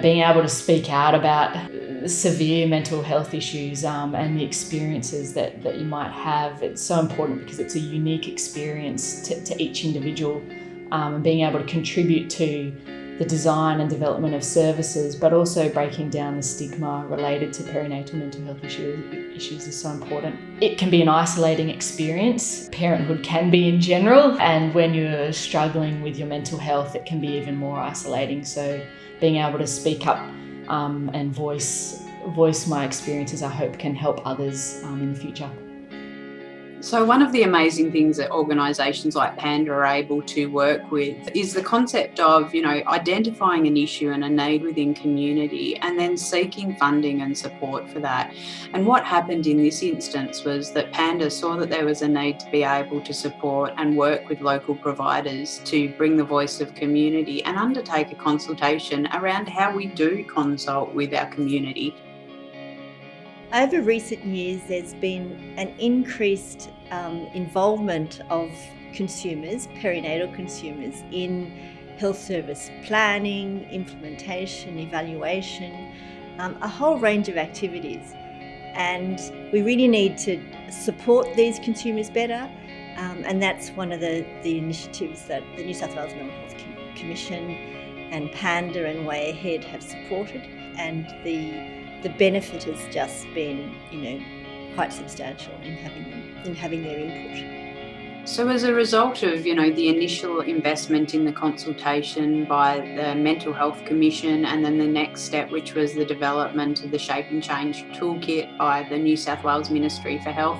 being able to speak out about severe mental health issues and the experiences that you might have. It's so important because it's a unique experience to each individual, and being able to contribute to the design and development of services, but also breaking down the stigma related to perinatal mental health issues is so important. It can be an isolating experience. Parenthood can be in general, and when you're struggling with your mental health, it can be even more isolating. So being able to speak up and voice my experiences, I hope can help others in the future. So one of the amazing things that organisations like Panda are able to work with is the concept of, identifying an issue and a need within community and then seeking funding and support for that. And what happened in this instance was that Panda saw that there was a need to be able to support and work with local providers to bring the voice of community and undertake a consultation around how we do consult with our community. Over recent years, there's been an increased involvement of consumers, perinatal consumers, in health service planning, implementation, evaluation, a whole range of activities. And we really need to support these consumers better, and that's one of the initiatives that the New South Wales Mental Health Commission and Panda and Way Ahead have supported, and the benefit has just been, quite substantial in having their input. So as a result of, the initial investment in the consultation by the Mental Health Commission, and then the next step, which was the development of the Shape and Change Toolkit by the New South Wales Ministry for Health,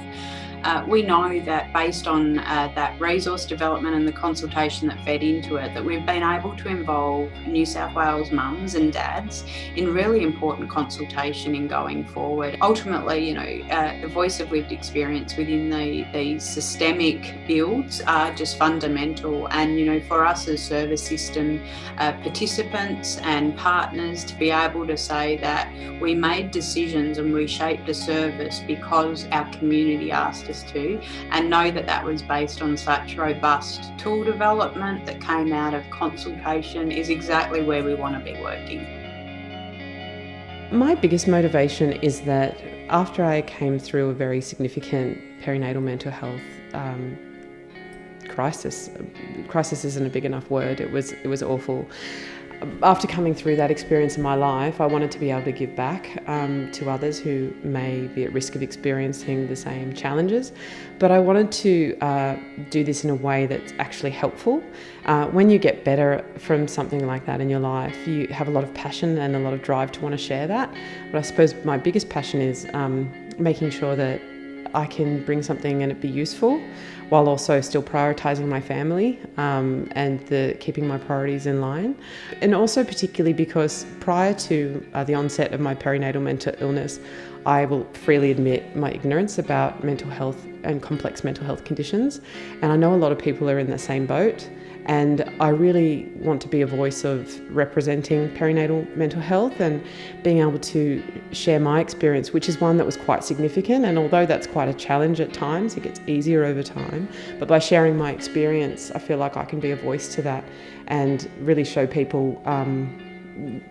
we know that based on that resource development and the consultation that fed into it, that we've been able to involve New South Wales mums and dads in really important consultation in going forward. Ultimately, the voice of lived experience within these systemic builds are just fundamental. And, for us as service system participants and partners to be able to say that we made decisions and we shaped a service because our community asked us to, and know that that was based on such robust tool development that came out of consultation, is exactly where we want to be working. My biggest motivation is that after I came through a very significant perinatal mental health crisis isn't a big enough word, it was awful. After coming through that experience in my life, I wanted to be able to give back to others who may be at risk of experiencing the same challenges. But I wanted to do this in a way that's actually helpful. When you get better from something like that in your life, you have a lot of passion and a lot of drive to want to share that. But I suppose my biggest passion is making sure that I can bring something and it be useful, while also still prioritising my family and keeping my priorities in line. And also particularly because prior to the onset of my perinatal mental illness, I will freely admit my ignorance about mental health and complex mental health conditions. And I know a lot of people are in the same boat. And I really want to be a voice of representing perinatal mental health and being able to share my experience, which is one that was quite significant. And although that's quite a challenge at times, it gets easier over time. But by sharing my experience, I feel like I can be a voice to that and really show people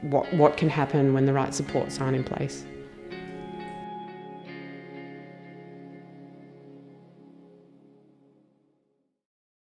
what can happen when the right supports aren't in place.